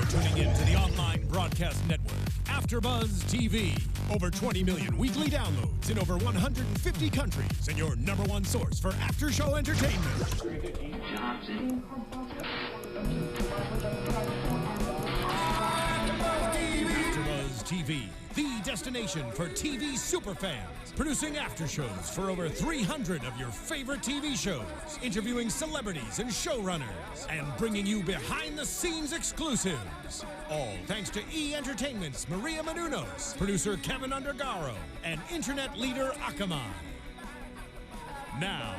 tuning in to the online broadcast network, AfterBuzz TV. Over 20 million weekly downloads in over 150 countries, and your number one source for after-show entertainment. Slink Johnson. AfterBuzz TV, the destination for TV superfans. Producing aftershows for over 300 of your favorite TV shows, interviewing celebrities and showrunners, and bringing you behind-the-scenes exclusives. All thanks to E! Entertainment's Maria Menounos, producer Kevin Undergaro, and internet leader Akamai. Now,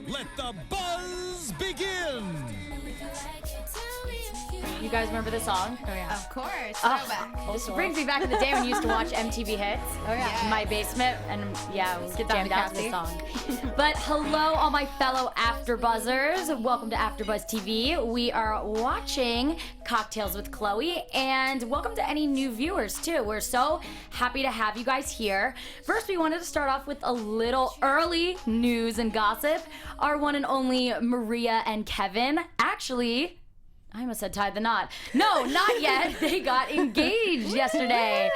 let the buzz begin! You guys remember this song? Oh, yeah. Of course. Oh, this brings me back to the day when you used to watch MTV Hits. Oh, yeah. In my basement, and yeah, we Get down jammed to out to this song. But hello, all my fellow AfterBuzzers. Welcome to AfterBuzz TV. We are watching Kocktails with Khloe, and welcome to any new viewers, too. We're so happy to have you guys here. First, we wanted to start off with a little early news and gossip. Our one and only Maria and Kevin actually... I almost said tied the knot. No, not yet. They got engaged yesterday.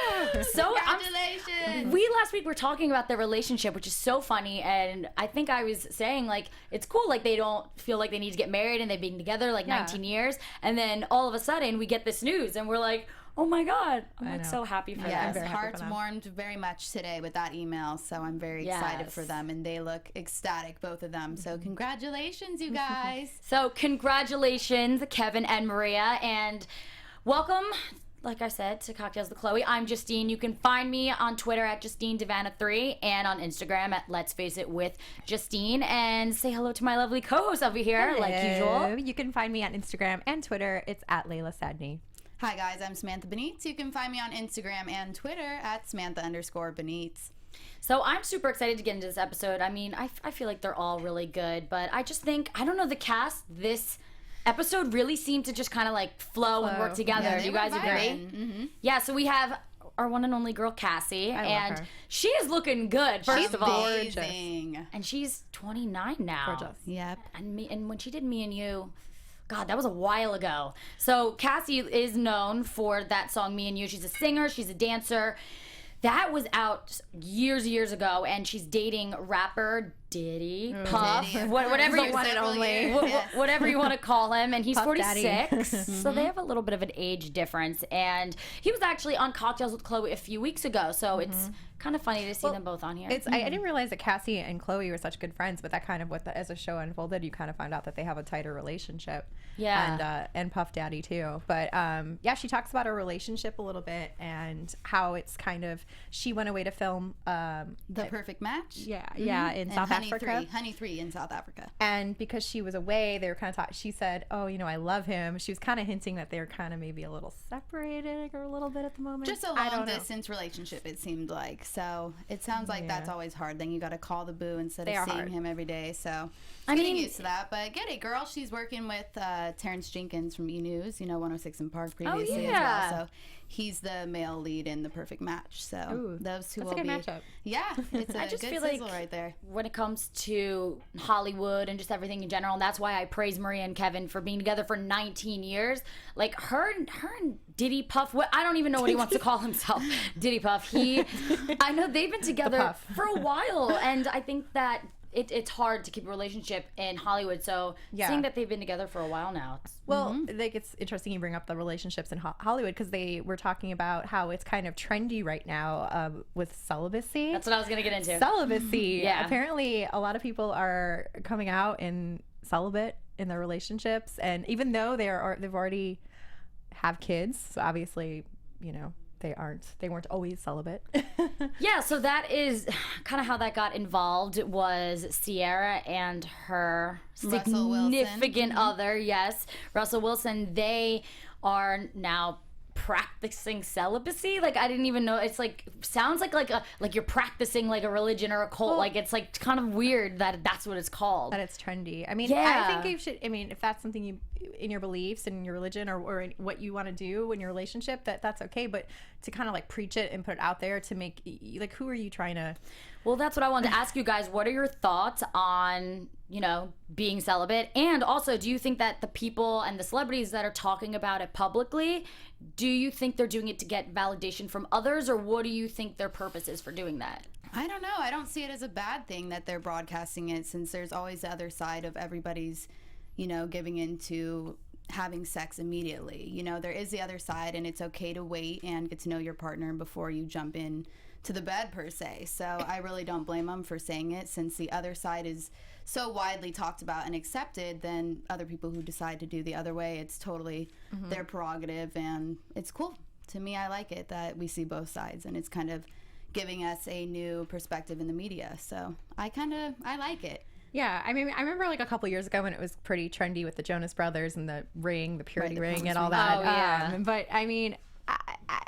So Congratulations. we last week were talking about their relationship, which is so funny. And I think I was saying, like, it's cool. Like, they don't feel like they need to get married and they've been together like 19 years. And then all of a sudden we get this news and we're like, oh my God. I'm like so happy for Yes, them. hearts warmed very much today with that email, so I'm very excited for them, and they look ecstatic, both of them. So congratulations, you guys. So congratulations, Kevin and Maria, and welcome, like I said, to Cocktails with Khloe. I'm Justine. You can find me on Twitter at Justine DiVanna 3 and on Instagram at Let's Face It with Justine. And say hello to my lovely co-host over here, like usual. You can find me on Instagram and Twitter. It's at Laila Sandry. Hi guys, I'm Samantha Benitz. You can find me on Instagram and Twitter at Samantha_Benitz. So I'm super excited to get into this episode. I mean, I feel like they're all really good, but I just think, I don't know, the cast this episode really seemed to just kind of like flow and work together. Yeah, Do you guys agree? Mm-hmm. Yeah, so we have our one and only girl, Cassie, and her. she is looking good, first of all. Amazing. And she's 29 now. Gorgeous. Yep. And when she did Me and You, God, that was a while ago. So Cassie is known for that song, Me and You. She's a singer, she's a dancer. That was out years ago, and she's dating rapper Diddy, Puff, Diddy, whatever you one and only. whatever you want to call him, and he's Puff 46. Daddy. So they have a little bit of an age difference, and he was actually on Cocktails with Khloe a few weeks ago, so it's kind of funny to see them both on here. I didn't realize that Cassie and Khloe were such good friends, but that kind of as the show unfolded, you kind of find out that they have a tighter relationship. Yeah. And Puff Daddy too. But yeah, she talks about her relationship a little bit and how it's kind of, she went away to film The Perfect Match. Yeah, in And South Honey Africa. 3, Honey 3 in South Africa. And because she was away, they were kind of she said, oh, you know, I love him. She was kind of hinting that they were kind of maybe a little separated or a little bit at the moment. Just a I don't long know. distance relationship, it seemed like. So it sounds like that's always hard. Then you got to call the boo instead They of are seeing hard. him every day. So I getting mean- used to that. But get it, girl. She's working with Terrence Jenkins from E! News, 106 in Park previously yeah. as well. So he's the male lead in The Perfect Match. So Ooh, those two that's a will good be. matchup. Yeah, it's a I just good feel sizzle like right there. when it comes to Hollywood and just everything in general, and that's why I praise Maria and Kevin for being together for 19 years. Like her and Diddy Puff, I don't even know what he wants to call himself. Diddy Puff. I know they've been together Puff. for a while, and I think that it's hard to keep a relationship in Hollywood. So seeing that they've been together for a while now, it's Well, like it's interesting you bring up the relationships in Hollywood because they were talking about how it's kind of trendy right now with celibacy. that's what I was gonna get into. Celibacy. Yeah. Apparently, a lot of people are coming out in celibate in their relationships, and even though they've already have kids, so obviously, they weren't always celibate. Yeah, so that is kind of how that got involved. Was Sierra and her Russell Wilson. significant other, yes, Russell Wilson. They are now practicing celibacy. Like, I didn't even know. It's like sounds like you're practicing like a religion or a cult. Well, like it's like kind of weird that that's what it's called. That it's trendy. I mean, Yeah. I think you should. I mean, if that's something in your beliefs and your religion or in what you want to do in your relationship, that's okay. But to kind of like preach it and put it out there to make, like, who are you trying to? Well, that's what I wanted to ask you guys. What are your thoughts on, you know, being celibate? And also, do you think that the people and the celebrities that are talking about it publicly, do you think they're doing it to get validation from others, or what do you think their purpose is for doing that? I don't know. I don't see it as a bad thing that they're broadcasting it, since there's always the other side of everybody's, you know, giving into having sex immediately. You know, there is the other side, and it's okay to wait and get to know your partner before you jump in to the bed, per se. So I really don't blame them for saying it, since the other side is so widely talked about and accepted. Then other people who decide to do the other way, it's totally their prerogative, and it's cool. To me, I like it that we see both sides, and it's kind of giving us a new perspective in the media. So I like it. Yeah, I mean, I remember like a couple years ago when it was pretty trendy with the Jonas Brothers and the ring, the purity the ring, promise and all ring. that. Oh, yeah. But I mean,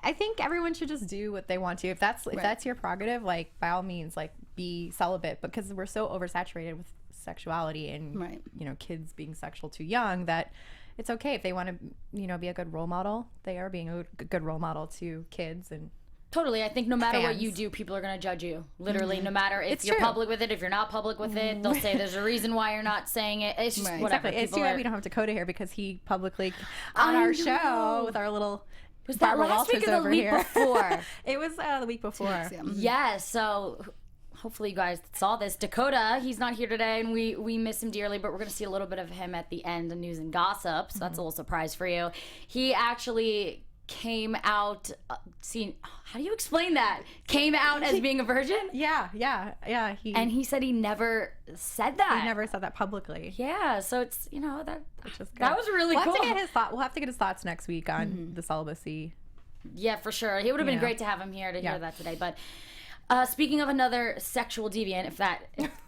I think everyone should just do what they want to. If that's your prerogative, like, by all means, like, be celibate, because we're so oversaturated with sexuality and you know, kids being sexual too young, that it's okay if they want to, you know, be a good role model. They are being a good role model to kids. And Totally. I think no matter what fans. you do, people are going to judge you. Literally, no matter if It's you're true. public with it, if you're not public with it, they'll say there's a reason why you're not saying it. It's just whatever. Exactly. It's People too bad are- we don't have Dakota here, because he publicly on our show with our little Was that Barbara last week Walters or the over week here. before? It was the week before. Yeah, so hopefully you guys saw this. Dakota, he's not here today, and we miss him dearly, but we're going to see a little bit of him at the end of News and Gossip, so that's a little surprise for you. He actually came out, how do you explain that? Came out as being a virgin? Yeah. And he said he never said that. He never said that publicly. Yeah, so it's, you know, that Which is good. that was really we'll cool. Have to get his thought. We'll have to get his thoughts next week on the celibacy. Yeah, for sure. It would have been Yeah. great to have him here to hear that today. But speaking of another sexual deviant, if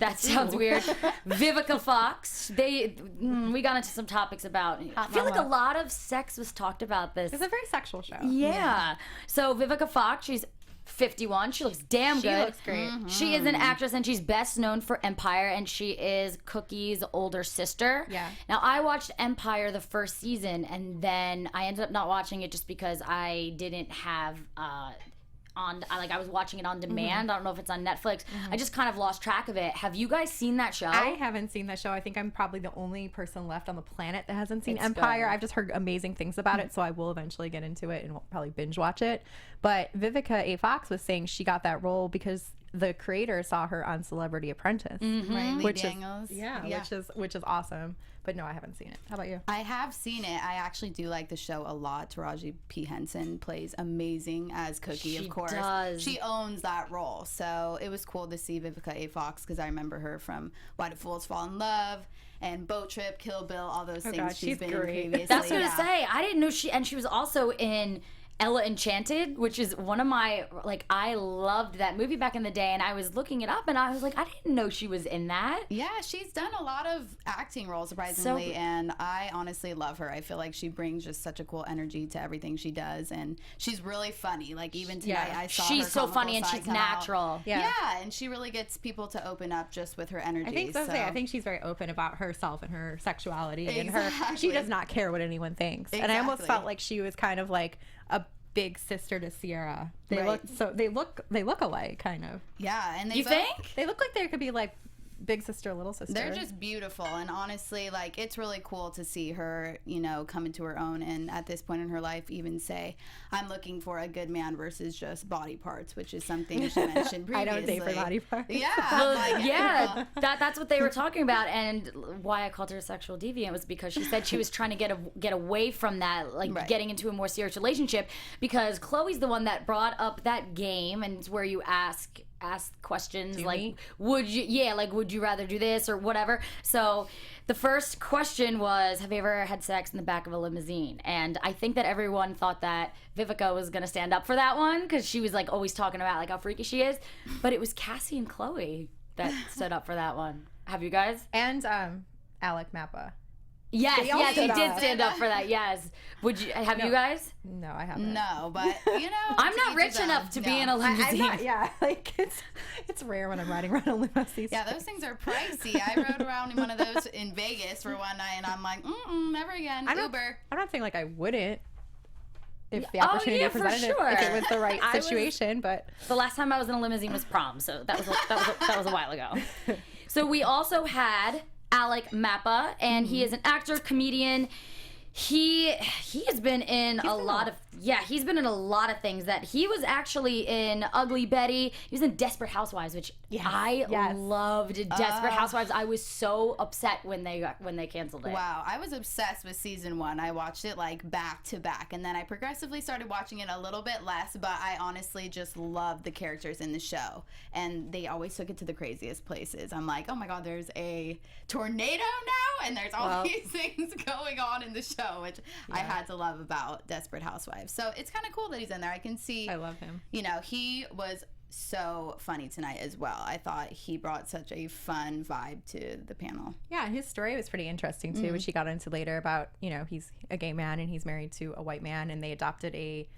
that sounds weird, Vivica Fox. We got into some topics about. I feel like a lot of sex was talked about this. It's a very sexual show. Yeah. So Vivica Fox, she's 51. She looks damn good. She looks great. She is an actress, and she's best known for Empire, and she is Cookie's older sister. Yeah. Now, I watched Empire the first season, and then I ended up not watching it just because I didn't have I was watching it on demand. I don't know if it's on Netflix. I just kind of lost track of it. Have you guys seen that show? I haven't seen that show. I think I'm probably the only person left on the planet that hasn't seen It's Empire. good. I've just heard amazing things about it, so I will eventually get into it and will probably binge watch it. But Vivica A. Fox was saying she got that role because the creator saw her on Celebrity Apprentice, Right, Lee which Daniels. is which is awesome. But no, I haven't seen it. How about you? I have seen it. I actually do like the show a lot. Taraji P. Henson plays amazing as Cookie, She of course. does. She owns that role. So it was cool to see Vivica A. Fox, because I remember her from Why Do Fools Fall in Love and Boat Trip, Kill Bill, all those things God, she's been in great. previously. That's what I was gonna say. I didn't know she was also in Ella Enchanted, which is one of my, I loved that movie back in the day, and I was looking it up, and I was like, I didn't know she was in that. Yeah, she's done a lot of acting roles, surprisingly, and I honestly love her. I feel like she brings just such a cool energy to everything she does, and she's really funny. Like, even tonight, I saw She's her so comical funny, and side she's come out. natural. Yeah, and she really gets people to open up just with her energy. I think so. I think she's very open about herself and her sexuality, and Exactly. she does not care what anyone thinks. And I almost Exactly. felt like she was kind of like a big sister to Sierra. They Right. look alike, kind of. Yeah, and You think? They look like they could be like big sister, little sister. They're just beautiful, and honestly, like, it's really cool to see her, you know, come into her own, and at this point in her life even say, I'm looking for a good man versus just body parts, which is something she mentioned previously. I don't date for body parts. Yeah, Well, like, yeah, that's what they were talking about, and why I called her a sexual deviant was because she said she was trying to get away from that, like Right. getting into a more serious relationship, because Chloe's the one that brought up that game, and it's where you ask questions like, would you rather do this or whatever. So the first question was, have you ever had sex in the back of a limousine? And I think that everyone thought that Vivica was gonna stand up for that one, because she was like always talking about like how freaky she is, but it was Cassie and Khloé that stood up for that one. Have you guys? And Alec Mappa. Yes, all yes, he stood did up. stand up for that. Yes. Would you? Have you guys? No, I haven't. no, but, you know. I'm to not each rich his own. enough to be No. in a limousine. I'm not, yeah, like it's rare when I'm riding around on limousines. Yeah, those things are pricey. I rode around in one of those in Vegas for one night, and I'm like, never again. Uber. I'm not saying like I wouldn't if the opportunity presented it, if it was the right situation, but the last time I was in a limousine was prom, so that was a while ago. So we also had Alec Mappa, and he is an actor, comedian. He has been in a lot of things. That he was actually in Ugly Betty. He was in Desperate Housewives, which I loved. Desperate Housewives. I was so upset when they canceled it. Wow, I was obsessed with season 1. I watched it like back to back, and then I progressively started watching it a little bit less. But I honestly just loved the characters in the show, and they always took it to the craziest places. I'm like, oh my god, there's a tornado now, and there's all these things going on in the show. Which I had to love about Desperate Housewives. So it's kind of cool that he's in there. I can see. I love him. You know, he was so funny tonight as well. I thought he brought such a fun vibe to the panel. Yeah, and his story was pretty interesting too, which he got into later about, you know, he's a gay man and he's married to a white man, and they adopted a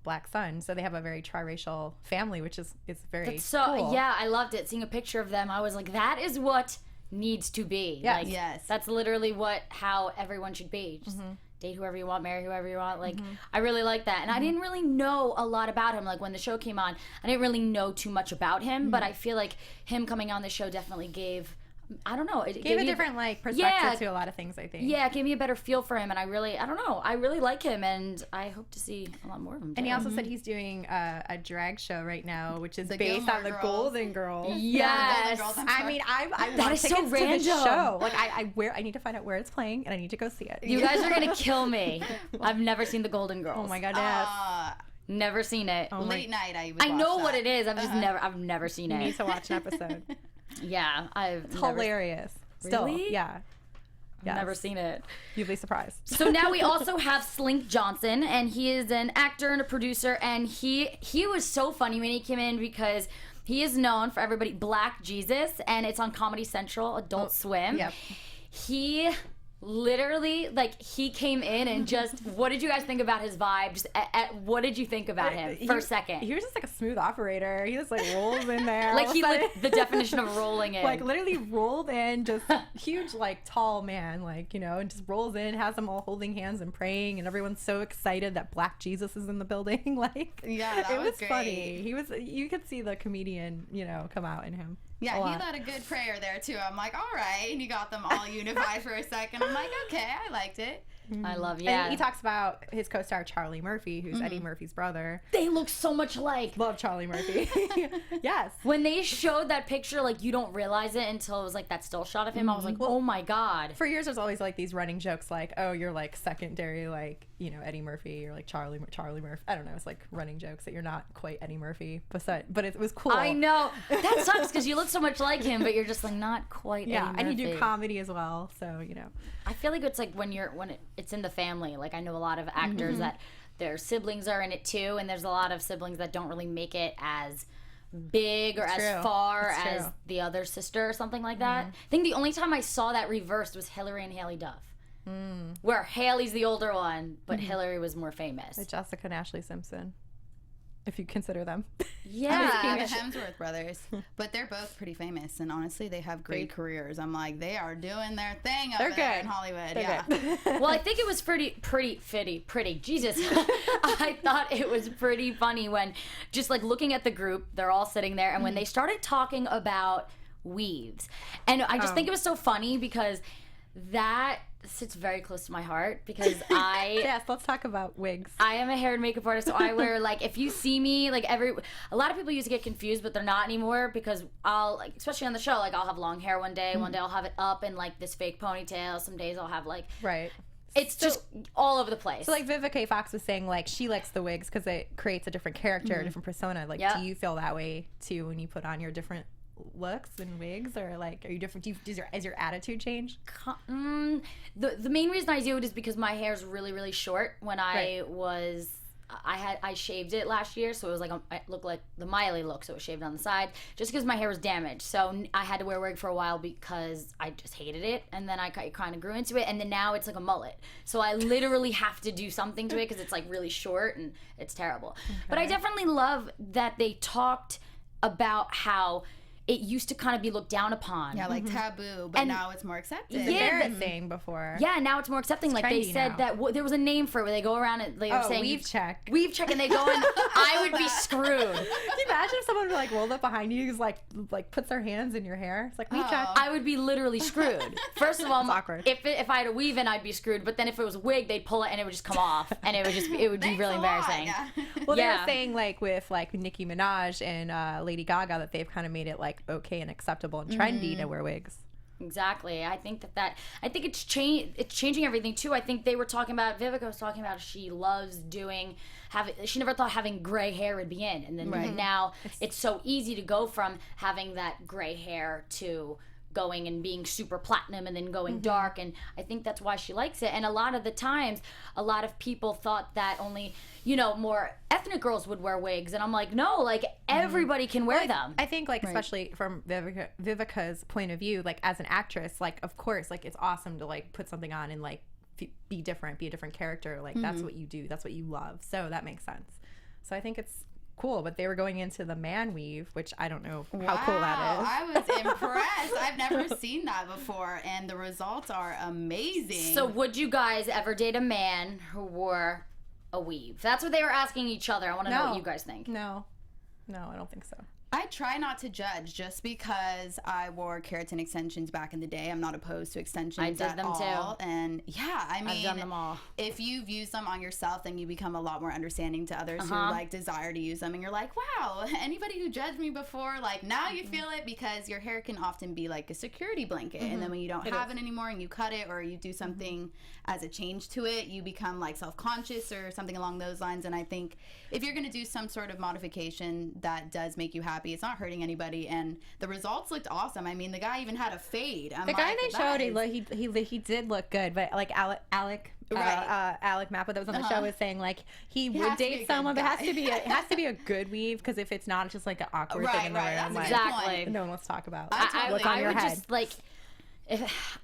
black son. So they have a very triracial family, which is very cool. Yeah, I loved it. Seeing a picture of them, I was like, that is what needs to be. Yes. Like, that's literally how everyone should be. Just date whoever you want, marry whoever you want. Like, I really like that. And I didn't really know a lot about him. Like, when the show came on, I didn't really know too much about him, but I feel like him coming on the show definitely gave, I don't know. It gave a different perspective to a lot of things, I think. Yeah, it gave me a better feel for him, and I don't know. I really like him, and I hope to see a lot more of him. And he also said he's doing a drag show right now, which is based on the Golden Girls. Yes. I mean, I that is so random. To the show. Like, I need to find out where it's playing, and I need to go see it. You guys are gonna kill me. I've never seen the Golden Girls. Oh my god, yes. Never seen it. Late night, I know what it is. I've never seen it. You need to watch an episode. Yeah, it's hilarious. Still, really? Yeah. Yes. Never seen it. You'd be surprised. So now we also have Slink Johnson, and he is an actor and a producer, and he was so funny when he came in because he is known for everybody Black Jesus, and it's on Comedy Central, Adult Swim. Yep. He literally, like, he came in and just, what did you guys think about his vibe? Just what did you think about him for a second? He was just like a smooth operator. He just like rolls in there. Like, the definition of rolling in. Like, literally rolled in, just huge, like, tall man, like, you know, and just rolls in, has them all holding hands and praying, and everyone's so excited that Black Jesus is in the building. Like, yeah, it was great. Funny. You could see the comedian, you know, come out in him. Yeah, he led a good prayer there, too. I'm like, all right. And you got them all unified for a second. I'm like, okay, I liked it. I love, And he talks about his co-star Charlie Murphy, who's Eddie Murphy's brother. They look so much alike. Love Charlie Murphy. Yes. When they showed that picture, like, you don't realize it until it was like that still shot of him. I was like, oh my god. For years, there's always like these running jokes, like, oh, you're like secondary, like, you know, Eddie Murphy, or like Charlie Murphy. I don't know. It's like running jokes that you're not quite Eddie Murphy, but it was cool. I know. That sucks because you look so much like him, but you're just like not quite. Yeah, Eddie Murphy. and you do comedy as well, so you know. I feel like it's like when it's in the family. Like, I know a lot of actors that their siblings are in it too, and there's a lot of siblings that don't really make it as big or as far as the other sister or something like that. I think the only time I saw that reversed was Hillary and Haley Duff. Where Haley's the older one, but Hillary was more famous. Jessica and Ashley Simpson, if you consider them. Yeah, the Hemsworth brothers. But they're both pretty famous, and honestly, they have great careers. I'm like, they are doing their thing over there in Hollywood. They're good. Well, I think it was pretty. Jesus. I thought it was pretty funny when just like looking at the group, they're all sitting there, and when they started talking about weaves. And I just think it was so funny because that sits very close to my heart because yes, let's talk about wigs. I am a hair and makeup artist, so I wear, like, if you see me, like, a lot of people used to get confused, but they're not anymore because I'll, like, especially on the show, like, I'll have long hair one day I'll have it up in, like, this fake ponytail, some days I'll have, like, right. It's just all over the place. So, like, Vivica A. Fox was saying, like, she likes the wigs because it creates a different character, a different persona. Like, do you feel that way, too, when you put on your different looks and wigs, or like, are you different? Is your attitude change? The main reason I do it is because my hair is really, really short. When I shaved it last year, so it was like I looked like the Miley look, so it was shaved on the side, just because my hair was damaged. So I had to wear a wig for a while because I just hated it, and then I kind of grew into it, and then now it's like a mullet. So I literally have to do something to it because it's like really short and it's terrible. Okay. But I definitely love that they talked about how it used to kind of be looked down upon. Yeah, like taboo, but And- now it's more accepted. Yeah, Embarrassing before. Yeah, now it's more accepting. Like they trendy said now. that there was a name for it where they go around and they were saying weave check. weave check, and they go and I would be screwed. Can you imagine if someone like rolled up behind you, who's like puts their hands in your hair? It's like weave check. I would be literally screwed. First of all, It's awkward. if I had a weave in, I'd be screwed. But then if it was a wig, they'd pull it and it would just come off, and it would be Thanks really a lot, embarrassing. yeah. Well, they Yeah. were saying like with like Nicki Minaj and Lady Gaga that they've kind of made it like okay and acceptable and trendy to wear wigs. Exactly. I think I think it's changing everything too. I think they were talking about, Vivica was talking about she loves she never thought having gray hair would be in. And then now it's so easy to go from having that gray hair to going and being super platinum and then going dark, and I think that's why she likes it. And a lot of the times, a lot of people thought that only, more ethnic girls would wear wigs, and I'm like, no, like everybody can wear them. I think like especially from Vivica's point of view, like as an actress, like of course, like it's awesome to like put something on and like be different, be a different character. Like that's what you do, that's what you love. So that makes sense. So I think it's cool, but they were going into the man weave, which I don't know how cool that is. I was impressed. I've never seen that before, and the results are amazing. So would you guys ever date a man who wore a weave? That's what they were asking each other. I want to know what you guys think. No, I don't think so. I try not to judge just because I wore keratin extensions back in the day. I'm not opposed to extensions I did at them all. too. And yeah, I mean, I've done them all. If you've used them on yourself, then you become a lot more understanding to others who like desire to use them. And you're like, wow, anybody who judged me before, like now you feel it, because your hair can often be like a security blanket. And then when you don't have it anymore and you cut it or you do something as a change to it, you become like self-conscious or something along those lines. And I think if you're going to do some sort of modification that does make you happy, it's not hurting anybody, and the results looked awesome. I mean, the guy even had a fade. The guy they showed, he did look good, but like Alec Mappa that was on the show was saying like he would has to be a date good someone, but guy. it has to be a good weave, because if it's not, it's just like an awkward thing in the room. That's a Like, good Exactly. point. no one wants to talk about. I What's on I your would head? just like,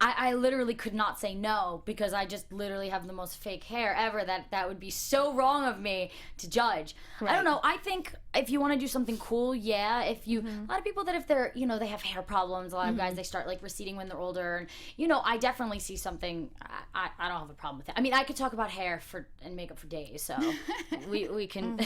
I literally could not say no, because I just literally have the most fake hair ever. That would be so wrong of me to judge. I don't know. I think if you want to do something cool, yeah. If you, a lot of people that if they're, they have hair problems. A lot of guys, they start like receding when they're older, and I definitely see something. I don't have a problem with it. I mean, I could talk about hair and makeup for days, so we can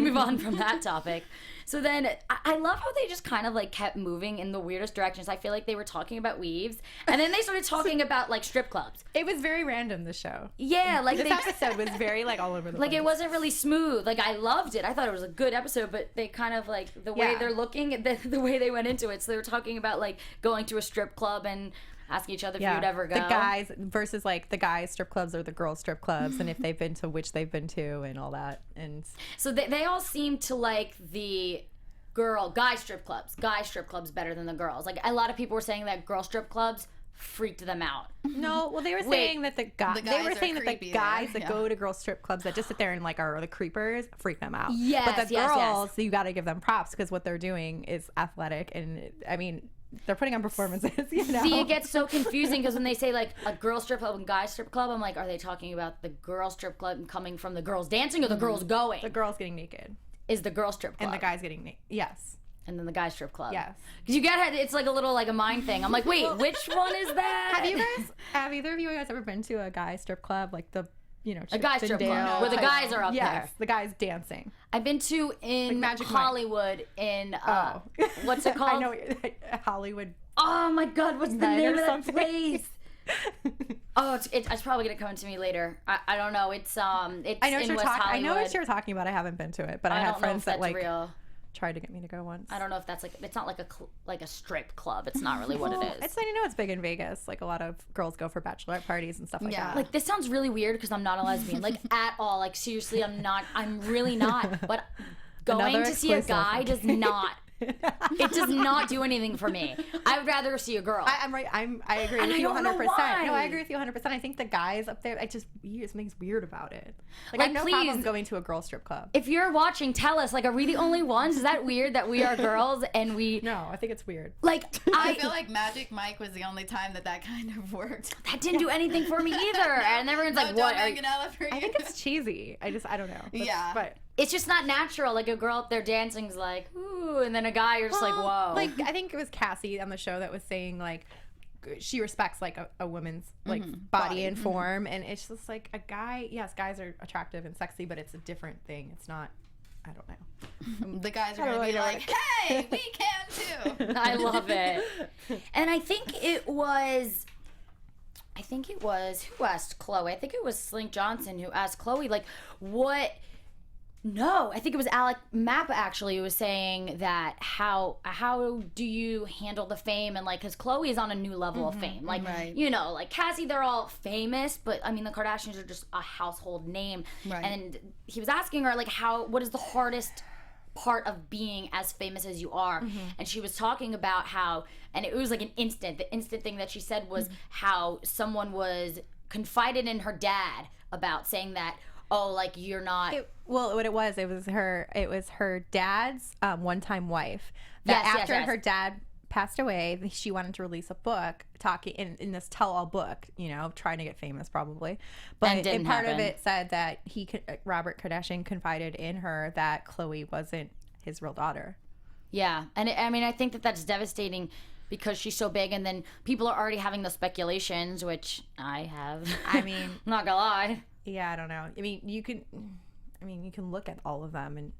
move on from that topic. So then I love how they just kind of like kept moving in the weirdest directions. I feel like they were talking about weaves, and then they started talking about like strip clubs. It was very random, the show. Yeah, like This episode was very like all over the like place. it wasn't really smooth. Like I loved it. I thought it was a good episode, but they kind of like the way Yeah. they're looking, the way they went into it. So they were talking about like going to a strip club and asking each other if you would ever go. The guys versus like the guys strip clubs or the girls strip clubs, and if they've been to which they've been to and all that. And So they all seem to like the guy strip clubs. Guy strip clubs better than the girls. Like a lot of people were saying that girl strip clubs freaked them out. no, well they were Wait, saying that the guys are creepy guys there, that go to girls strip clubs that just sit there and like are the creepers freak them out. Yes, but the yes, girls, you got to give them props, because what they're doing is athletic, and I mean they're putting on performances. See, it gets so confusing because when they say like a girl strip club and guy strip club, I'm like, are they talking about the girl strip club coming from the girls dancing or the girls going? the girls getting naked Is the girl strip club and the guys getting naked. Yes. and then the guy strip club. Yes. Because you get it's like a little like a mind thing. I'm like, wait, which one is that? Have either of you guys ever been to a guy strip club, like the A guy strip club where the guys are up yes, there. the guys dancing. I've been to in Magic Mike. Hollywood in what's it called? I know Hollywood. Oh my God, what's the Night name or of that something. place? Oh, it's probably gonna come to me later. I don't know. It's I know in what you're West talking. I Hollywood. know what you're talking about. I haven't been to it, but I have don't know friends if that that's like real. tried to get me to go once. I don't know if that's like it's not like a strip club. It's not really what it is. It's I know it's big in Vegas. Like a lot of girls go for bachelorette parties and stuff like Yeah. that. Like this sounds really weird because I'm not a lesbian, like at all. Like seriously, I'm really not. But going Another to see a exclusive. guy does not. It does not do anything for me. I would rather see a girl. I'm right. I agree And with I you don't know 100%. why. No, I agree with you 100%. I think the guys up there, it just makes weird about it. Like I Like, have no problem please. going to a girl strip club. If you're watching, tell us. Like, are we the only ones? Is that weird that we are girls and we No, I think it's weird. like? I feel like Magic Mike was the only time that kind of worked. that didn't do anything for me either. And everyone's like, No "What?" Don Are you? Manganella for you. I think it's cheesy. I don't know. Yeah. But it's just not natural. Like a girl up there dancing's like, ooh, and then a guy, you're just like, whoa. Like I think it was Cassie on the show that was saying like she respects like a woman's like body and form, and it's just like a guy. Yes, guys are attractive and sexy, but it's a different thing. It's not. I don't know. The guys are gonna be like, hey, we can too. I love it. And I think it was who asked Khloé? I think it was Slink Johnson who asked Khloé, like, what? No, I think it was Alec Mappa actually who was saying that how do you handle the fame, and like, because Khloé is on a new level of fame, like you know, like Cassie, they're all famous, but I mean the Kardashians are just a household name, and he was asking her like what is the hardest part of being as famous as you are, and she was talking about how, and it was like the instant thing that she said was how someone was confided in her dad about saying that, oh, like you're not. What it was her dad's one-time wife. That after her dad passed away, she wanted to release a book talking in this tell-all book, you know, trying to get famous probably. But part of it said that Robert Kardashian confided in her that Khloé wasn't his real daughter. Yeah, and I mean, I think that that's devastating because she's so big, and then people are already having the speculations, which I have. I mean, not gonna lie. Yeah, I don't know. I mean, you can look at all of them, and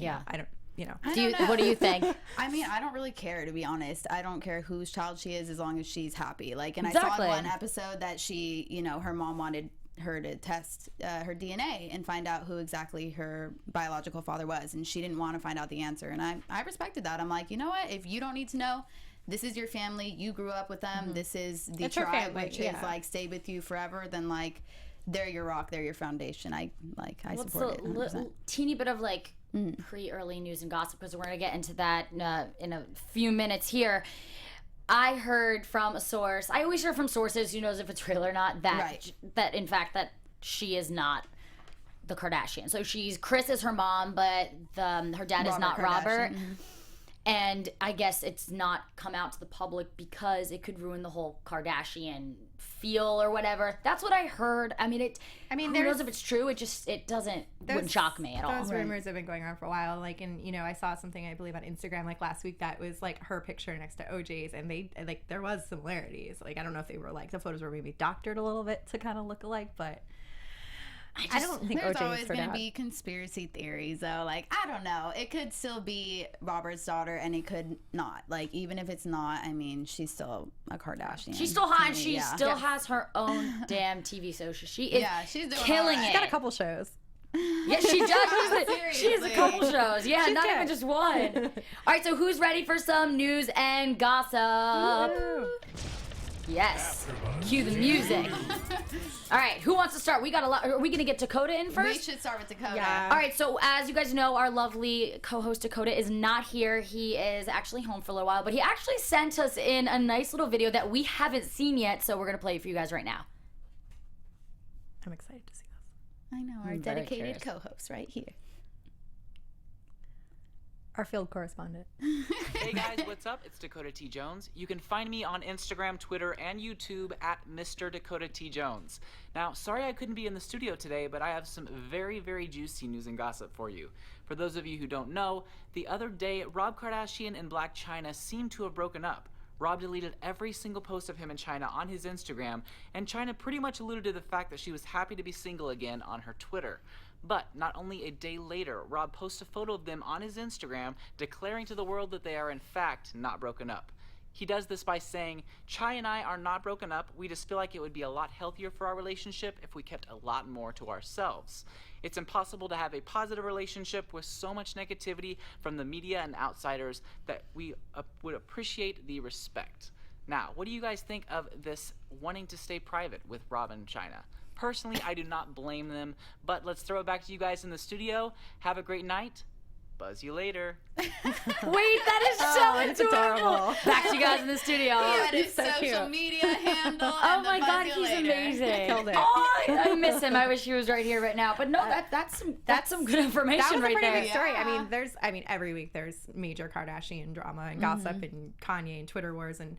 I don't. You know. What do you think? I mean, I don't really care, to be honest. I don't care whose child she is as long as she's happy. Like, and I saw in one episode that she, you know, her mom wanted her to test her DNA and find out who exactly her biological father was, and she didn't want to find out the answer. And I respected that. I'm like, you know what? If you don't need to know, this is your family. You grew up with them. This is the tribe, which is like stayed with you forever. Then like, they're your rock. They're your foundation. I support it. 100%. Teeny bit of like pre-early news and gossip, because we're going to get into that in a few minutes here. I heard from a source. I always hear from sources who knows if it's real or not that in fact that she is not the Kardashian. So Kris is her mom, but her dad is not Robert. And I guess it's not come out to the public because it could ruin the whole Kardashian feel or whatever. That's what I heard. I mean, who knows if it's true? It wouldn't shock me at all. Those rumors have been going on for a while. Like, and you know, I saw something I believe on Instagram like last week that was like her picture next to OJ's, and they like there was similarities. Like, I don't know if they were like the photos were maybe doctored a little bit to kind of look alike, but. I don't think there's OJ always going to be conspiracy theories, though. Like, I don't know. It could still be Robert's daughter, and it could not. Like, even if it's not, I mean, she's still a Kardashian. She's still hot, and she still has her own damn TV show. She is she's doing killing it. She's got a couple shows. Yeah, she does. She has a couple shows. Yeah, she's not even just one. All right, so who's ready for some news and gossip? Woo. Yes. Cue the music. All right, who wants to start? We got a lot. Are we going to get Dakota in first? We should start with Dakota. Yeah. All right, so as you guys know, our lovely co-host Dakota is not here. He is actually home for a little while, but he actually sent us in a nice little video that we haven't seen yet, so we're going to play it for you guys right now. I'm excited to see this. I know, our dedicated co-host right here. Our field correspondent. Hey guys, what's up? It's Dakota T. Jones. You can find me on Instagram, Twitter, and YouTube at Mr. Dakota T. Jones. Now, sorry I couldn't be in the studio today, but I have some very, very juicy news and gossip for you. For those of you who don't know, the other day, Rob Kardashian and Blac Chyna seemed to have broken up. Rob deleted every single post of him and Chyna on his Instagram, and Chyna pretty much alluded to the fact that she was happy to be single again on her Twitter. But not only a day later, Rob posts a photo of them on his Instagram, declaring to the world that they are in fact not broken up. He does this by saying, "Chai and I are not broken up. We just feel like it would be a lot healthier for our relationship if we kept a lot more to ourselves. It's impossible to have a positive relationship with so much negativity from the media and outsiders that we would appreciate the respect." Now, what do you guys think of this wanting to stay private with Rob and Chyna? Personally, I do not blame them, but let's throw it back to you guys in the studio. Have a great night. Buzz you later. Wait, that is so adorable. Back to you guys in the studio. He had his social media handle. Oh my God, he's amazing. Killed it. Oh, I miss him. I wish he was right here right now. But no, that's some good information That was right a pretty there. big story. I mean, every week there's major Kardashian drama and gossip and Kanye and Twitter wars, and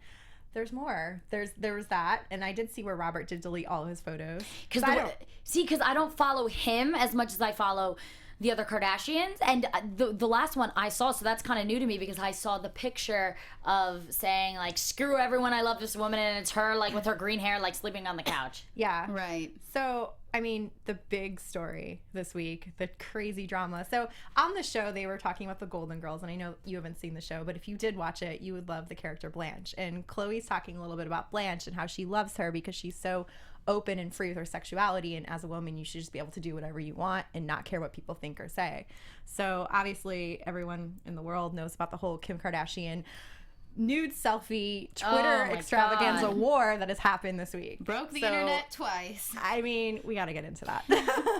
there's more. There was that, and I did see where Robert did delete all his photos. Because I don't follow him as much as I follow the other Kardashians. And the last one I saw, so that's kind of new to me because I saw the picture of saying like, screw everyone, I love this woman, and it's her like with her green hair like sleeping on the couch. Yeah. Right. So, I mean, the big story this week, the crazy drama. So, on the show, they were talking about the Golden Girls, and I know you haven't seen the show, but if you did watch it, you would love the character Blanche. And Khloé's talking a little bit about Blanche and how she loves her because she's so open and free with her sexuality, and as a woman, you should just be able to do whatever you want and not care what people think or say. So, obviously, everyone in the world knows about the whole Kim Kardashian nude selfie Twitter extravaganza war that has happened this week. Broke the internet twice. I mean, we got to get into that.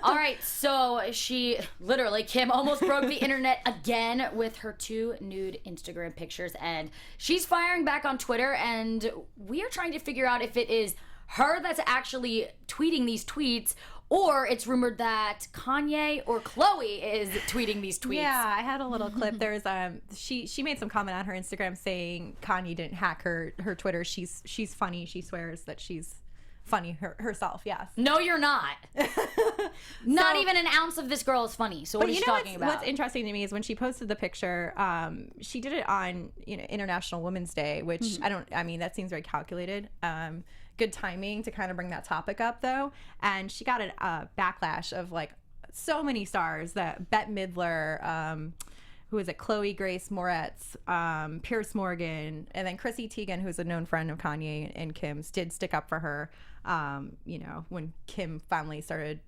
All right, so Kim almost broke the internet again with her 2 nude Instagram pictures, and she's firing back on Twitter, and we are trying to figure out if it is her that's actually tweeting these tweets, or it's rumored that Kanye or Khloé is tweeting these tweets. Yeah, I had a little clip. There's she made some comment on her Instagram saying Kanye didn't hack her Twitter. She's funny. She swears that she's funny herself. Yes. No, you're not. Not even an ounce of this girl is funny. So what are you talking about? What's interesting to me is when she posted the picture, she did it on International Women's Day, which that seems very calculated. Good timing to kind of bring that topic up though, and she got a backlash of like so many stars that Bette Midler, who is it, Chloe Grace Moretz, Pierce Morgan, and then Chrissy Teigen, who's a known friend of Kanye and Kim's, did stick up for her when Kim finally started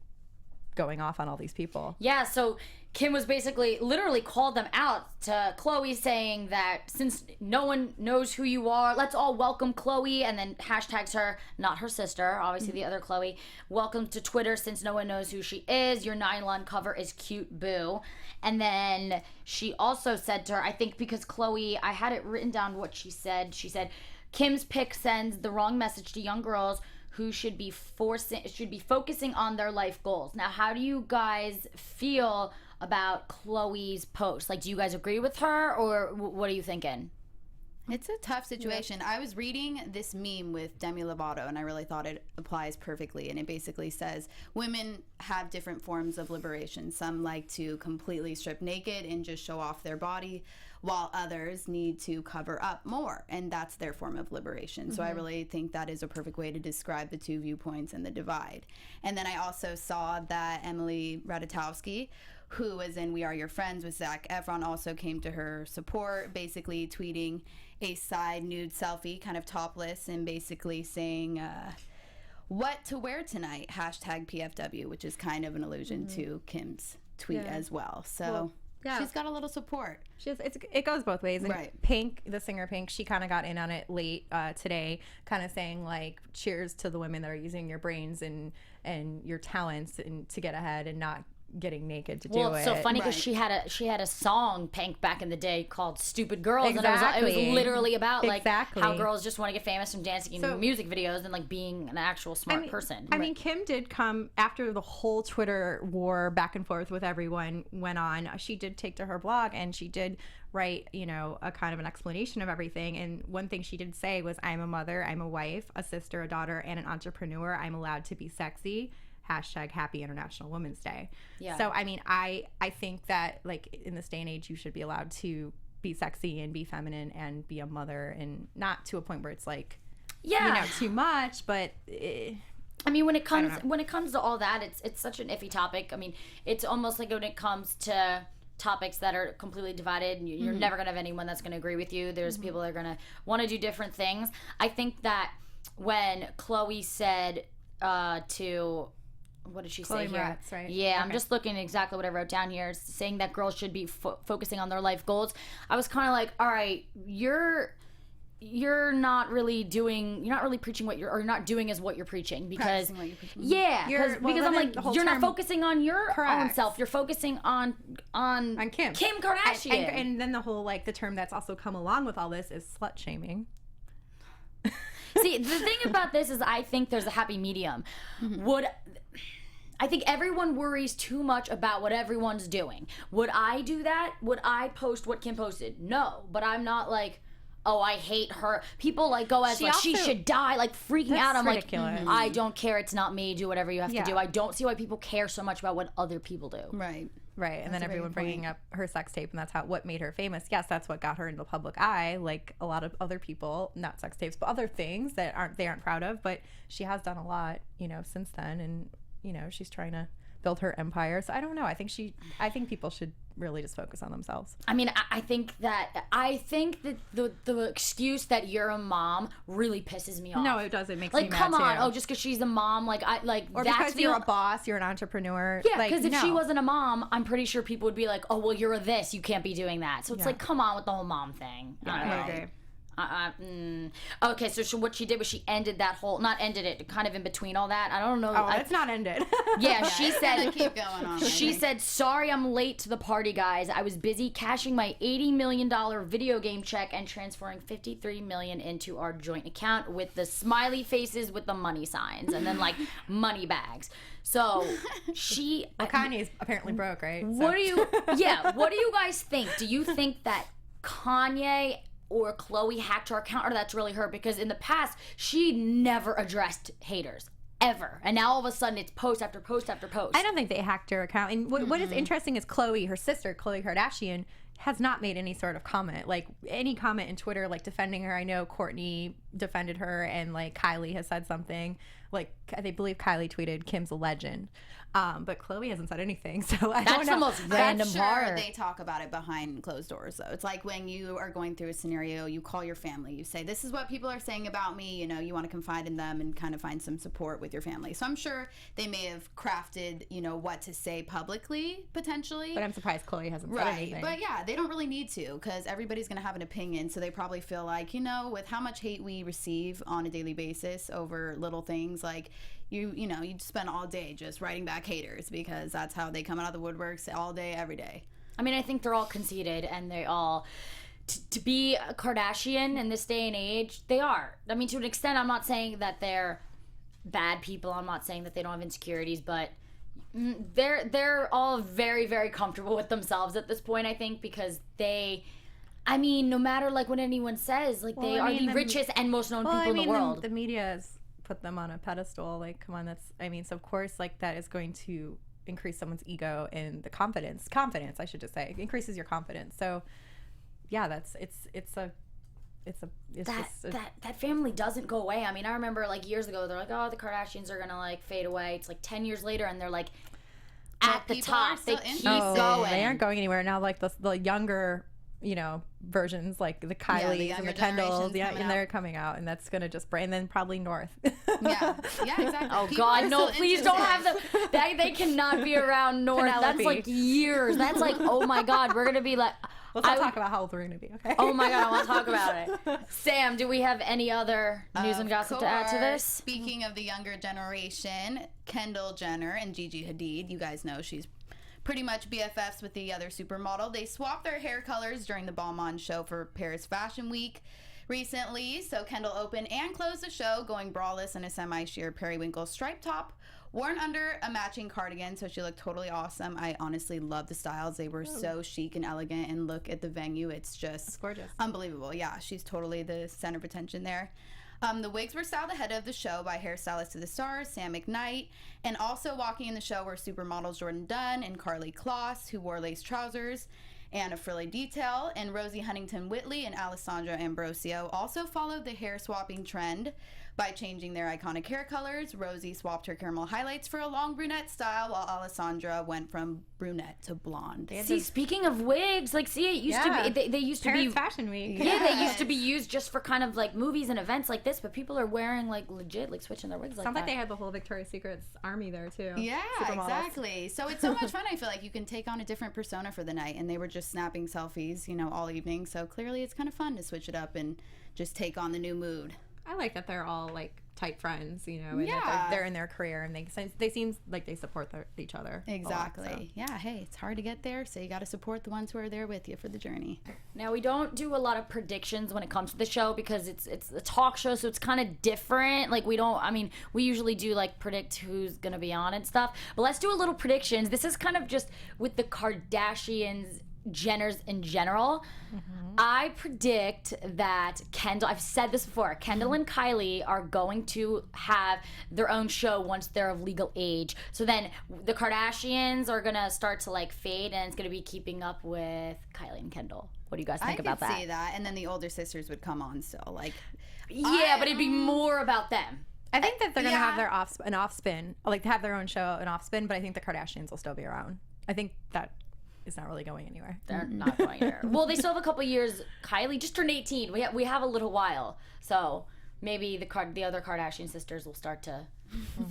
going off on all these people. Yeah, so Kim was literally called them out to Khloé, saying that since no one knows who you are, let's all welcome Khloé, and then hashtags her, not her sister, obviously the other Khloé, welcome to Twitter since no one knows who she is. Your nylon cover is cute, boo. And then she also said to her, I think because Khloé, I had it written down what she said. She said, Kim's pic sends the wrong message to young girls who should be focusing on their life goals. Now, how do you guys feel about Khloé's post? Like, do you guys agree with her, or what are you thinking? It's a tough situation. I was reading this meme with Demi Lovato, and I really thought it applies perfectly. And it basically says women have different forms of liberation. Some like to completely strip naked and just show off their body, while others need to cover up more, and that's their form of liberation. So I really think that is a perfect way to describe the 2 viewpoints and the divide. And then I also saw that Emily Ratajkowski, who was in We Are Your Friends with Zac Efron, also came to her support, basically tweeting a side nude selfie, kind of topless, and basically saying, what to wear tonight, hashtag PFW, which is kind of an allusion to Kim's tweet as well. So she's got a little support. It goes both ways. And right. Pink, the singer Pink, she kind of got in on it late today, kind of saying like, cheers to the women that are using your brains and your talents and to get ahead and not getting naked to do it. Well, it's so funny because she had a song, Pink, back in the day called "Stupid Girls," exactly. and it was literally about like exactly. how girls just want to get famous from dancing in music videos and like being an actual smart person. I mean, Kim did come after the whole Twitter war back and forth with everyone went on. She did take to her blog and she did write, a kind of an explanation of everything. And one thing she did say was, "I'm a mother, I'm a wife, a sister, a daughter, and an entrepreneur. I'm allowed to be sexy. Hashtag Happy International Women's Day." Yeah. So, I mean, I think that, like, in this day and age, you should be allowed to be sexy and be feminine and be a mother, and not to a point where it's, like, too much, but... I mean, when it comes to all that, it's such an iffy topic. I mean, it's almost like when it comes to topics that are completely divided, and you're never going to have anyone that's going to agree with you. There's people that are going to want to do different things. I think that when Khloé said to... What did she say here? Moretz, right? Yeah, okay. I'm just looking at exactly what I wrote down here, saying that girls should be focusing on their life goals. I was kind of like, all right, you're not really preaching what you're not doing as what you're preaching, because what you're preaching. Yeah, because I'm like, you're not focusing on your own self. You're focusing on Kim Kardashian. And then the whole, like, the term that's also come along with all this is slut shaming. See, the thing about this is I think there's a happy medium. I think everyone worries too much about what everyone's doing. Would I do that? Would I post what Kim posted? No, but I'm not like, oh, I hate her. People like go as she should die, like freaking out. I'm ridiculous. Like, I don't care. It's not me. Do whatever you have to do. I don't see why people care so much about what other people do. Right. Right, and then a very everyone good point. bringing up her sex tape, and that's what made her famous. Yes, that's what got her into the public eye, like a lot of other people, not sex tapes, but other things that they aren't proud of. But she has done a lot, since then, and she's trying to build her empire. So I don't know. I think people should really just focus on themselves. I mean, I think that the excuse that you're a mom really pisses me off. No, it does. It makes like, me mad come on. too. Oh, just because she's a mom, or that's because you're a boss, you're an entrepreneur. Yeah, like, because if she no. wasn't a mom, I'm pretty sure people would be like, oh, well, you're a this, you can't be doing that. So it's Yeah. like, come on with the whole mom thing. I don't know. I agree. Okay, so what she did was she ended that whole, not ended it, kind of in between all that. I don't know. Oh, it's not ended. Yeah, she It's said. gonna keep going on. I She think. said, sorry, I'm late to the party, guys. I was busy cashing my $80 million video game check and transferring $53 million into our joint account with the smiley faces with the money signs and then like money bags. So she. Well, Kanye's apparently broke, right? What do you? Yeah. What do you guys think? Do you think that Kanye or Khloé hacked her account, or that's really her? Because in the past, she never addressed haters. Ever. And now all of a sudden it's post after post after post. I don't think they hacked her account. And what is interesting is Khloé, her sister, Khloé Kardashian, has not made any sort of comment. Like, any comment in Twitter, like, defending her. I know Kourtney defended her, and, like, Kylie has said something. Like, they believe Kylie tweeted, Kim's a legend. But Khloé hasn't said anything, so I don't know. That's the most random I'm sure part. they talk about it behind closed doors, though. It's like when you are going through a scenario, you call your family, you say, this is what people are saying about me, you want to confide in them and kind of find some support with your family. So I'm sure they may have crafted, what to say publicly, potentially. But I'm surprised Khloé hasn't said Right, anything. but yeah, they don't really need to, because everybody's going to have an opinion, so they probably feel like, with how much hate we receive on a daily basis over little things, like, you spend all day just writing back haters, because that's how they come out of the woodworks all day, every day. I mean, I think they're all conceited, and they all, to be a Kardashian in this day and age, they are. I mean, to an extent, I'm not saying that they're bad people. I'm not saying that they don't have insecurities, but they're all very, very comfortable with themselves at this point, I think, because no matter, like, what anyone says, like, they are the richest and most known people in the world. The media has put them on a pedestal. Like, come on, so of course, like, that is going to increase someone's ego and the confidence, I should just say. It increases your confidence. So, yeah, that family doesn't go away. I mean, I remember, like, years ago, they're like, oh, the Kardashians are gonna, like, fade away. It's like 10 years later, and they're like at the people are top. still They keep interested. going. They aren't going anywhere now. Like the younger, versions, like the Kylies and the younger Kendalls, generation's yeah, coming and out. they're coming out, and that's gonna just and then probably North. Yeah, exactly. Oh People God, are no! still Please don't have interested. they cannot be around North. That's Penelope. like years. That's like, oh my God, we're gonna be like. Let's not talk about how old we're gonna be, okay? Oh my God, I want to talk about it. Sam, do we have any other news and gossip to add to Of this? course, speaking of the younger generation, Kendall Jenner and Gigi Hadid, you guys know she's pretty much BFFs with the other supermodel. They swapped their hair colors during the Balmain show for Paris Fashion Week recently. So Kendall opened and closed the show going braless in a semi-sheer periwinkle striped top worn under a matching cardigan, so she looked totally awesome. I honestly love the styles. They were so chic and elegant, and look at the venue. It's just gorgeous. Unbelievable. Yeah, she's totally the center of attention there. The wigs were styled ahead of the show by hairstylist to the stars, Sam McKnight, and also walking in the show were supermodels Jordan Dunn and Carly Kloss, who wore lace trousers and a frilly detail, and Rosie Huntington-Whiteley and Alessandra Ambrosio also followed the hair swapping trend by changing their iconic hair colors. Rosie swapped her caramel highlights for a long brunette style, while Alessandra went from brunette to blonde. See, speaking of wigs, like, see, it used to be, they used to Paris be, Fashion Week. yeah, they used to be used just for kind of like movies and events like this, but people are wearing, like, legit, like, switching their wigs like Sounds that. like they had the whole Victoria's Secret's army there too. Yeah, Supermodels. exactly. So it's so much fun. I feel like you can take on a different persona for the night, and they were just snapping selfies, all evening. So clearly it's kind of fun to switch it up and just take on the new mood. I like that they're all like tight friends, and Yeah. that they're in their career, and they seem like they support each other. a lot, Exactly. so. Yeah, hey, it's hard to get there, so you got to support the ones who are there with you for the journey. Now, we don't do a lot of predictions when it comes to the show because it's a talk show, so it's kind of different. Like, we usually do, like, predict who's going to be on and stuff. But let's do a little predictions. This is kind of just with the Kardashians Jenners in general. I predict that Kendall, I've said this before, Kendall and Kylie are going to have their own show once they're of legal age. So then the Kardashians are going to start to like fade, and it's going to be keeping up with Kylie and Kendall. What do you guys think about that? I could see that. And then the older sisters would come on still. Like, yeah, but it'd be more about them. I think that they're going to have their an off spin, like to have their own show, an off spin, but I think the Kardashians will still be around. I think that is not really going anywhere. They're not going anywhere. Well, they still have a couple years. Kylie just turned 18. We have a little while. So maybe the other Kardashian sisters will start to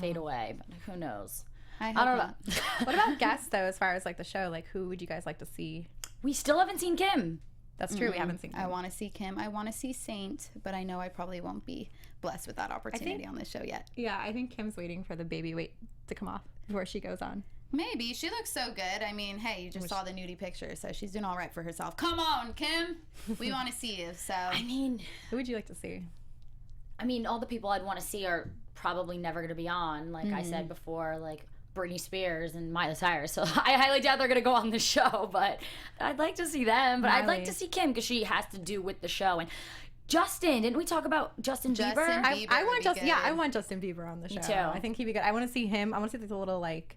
fade away, but who knows? I don't know. What about guests, though, as far as like the show? Like, who would you guys like to see? We still haven't seen Kim. That's true. We haven't seen Kim. I want to see Kim. I want to see Saint, but I know I probably won't be blessed with that opportunity on this show yet. Yeah, I think Kim's waiting for the baby weight to come off before she goes on. Maybe. She looks so good. I mean, hey, you just saw the nudie picture, so she's doing all right for herself. Come on, Kim. We want to see you. So I mean, who would you like to see? I mean, all the people I'd want to see are probably never going to be on. Like I said before, like Britney Spears and Miley Cyrus. So I highly doubt they're going to go on the show, but I'd like to see them. But I'd like to see Kim because she has to do with the show. And Justin, didn't we talk about Justin Bieber? I want Justin. Yeah, I want Justin Bieber on the show. Me too. I think he'd be good. I want to see him. I want to see the little like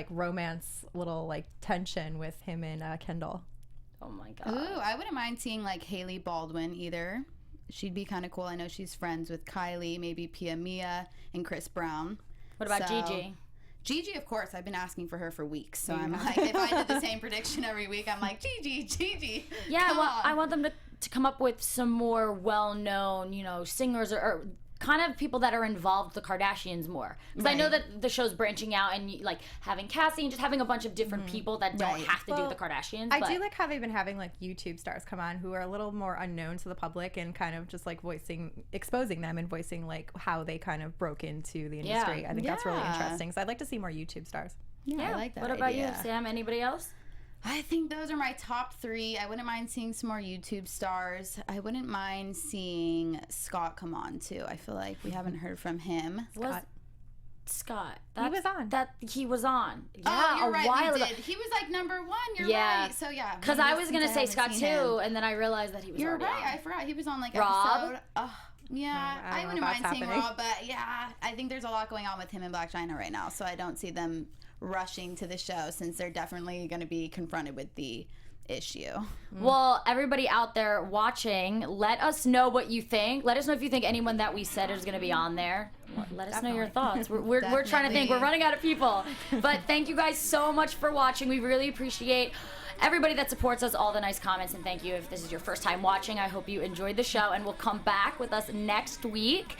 romance, little like tension with him and Kendall. Oh my god. Ooh, I wouldn't mind seeing like Hailey Baldwin either. She'd be kind of cool. I know she's friends with Kylie, maybe Pia Mia and Chris Brown. What about Gigi? Gigi, of course. I've been asking for her for weeks. So I'm like, if I did the same prediction every week, I'm like, Gigi. Yeah, I want them to come up with some more well-known, singers or kind of people that are involved with the Kardashians more. Because I know that the show's branching out and like having Cassie and just having a bunch of different people that don't have to do with the Kardashians. I do like how they've been having like YouTube stars come on who are a little more unknown to the public and kind of just like exposing them and voicing like how they kind of broke into the industry. I think that's really interesting. So I'd like to see more YouTube stars. Yeah, I like that. What about idea. you, Sam? Anybody else? I think those are my top 3. I wouldn't mind seeing some more YouTube stars. I wouldn't mind seeing Scott come on too. I feel like we haven't heard from him. Scott. He was on. He was on. Yeah, oh, you're right. while He ago. did. He was like number 1. You're right. So yeah. Because I was gonna say Scott too, and then I realized that he was. You're already right. on. I forgot he was on like Rob. episode. Yeah, I wouldn't mind seeing Rob, but yeah, I think there's a lot going on with him and Blac Chyna right now, so I don't see them rushing to the show since they're definitely going to be confronted with the issue. Well, everybody out there watching, let us know what you think. Let us know if you think anyone that we said is going to be on there. Let us know your thoughts. We're trying to think. We're running out of people. But thank you guys so much for watching. We really appreciate everybody that supports us, all the nice comments, and thank you if this is your first time watching. I hope you enjoyed the show, and we'll come back with us next week.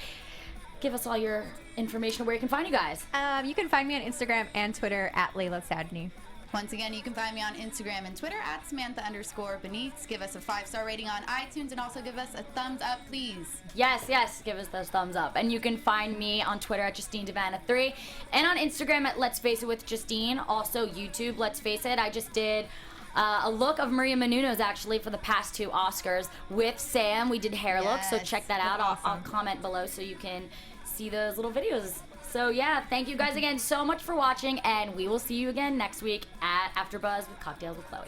Give us all your information where you can find you guys. You can find me on Instagram and Twitter at Laila Sadney. Once again, you can find me on Instagram and Twitter at Samantha_Benitz. Give us a 5-star rating on iTunes and also give us a thumbs up, please. Yes, give us those thumbs up. And you can find me on Twitter at Justine DiVanna 3 and on Instagram at Let's Face It with Justine. Also YouTube, Let's Face It. I just did a look of Maria Menounos actually for the past 2 Oscars with Sam. We did hair looks, so check that out. Awesome. I'll comment below so you can see those little videos. So yeah, thank you guys again so much for watching, and we will see you again next week at AfterBuzz with Cocktails with Khloe.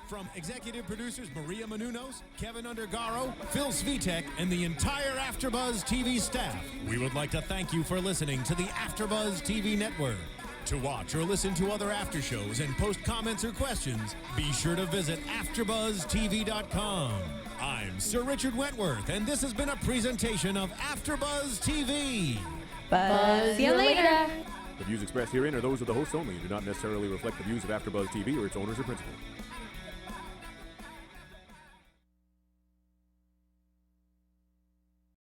From executive producers Maria Menounos, Kevin Undergaro, Phil Svitek, and the entire AfterBuzz TV staff, we would like to thank you for listening to the AfterBuzz TV network. To watch or listen to other after shows and post comments or questions, be sure to visit AfterBuzzTV.com. I'm Sir Richard Wentworth, and this has been a presentation of AfterBuzz TV. Buzz. See you later. The views expressed herein are those of the hosts only and do not necessarily reflect the views of AfterBuzz TV or its owners or principals.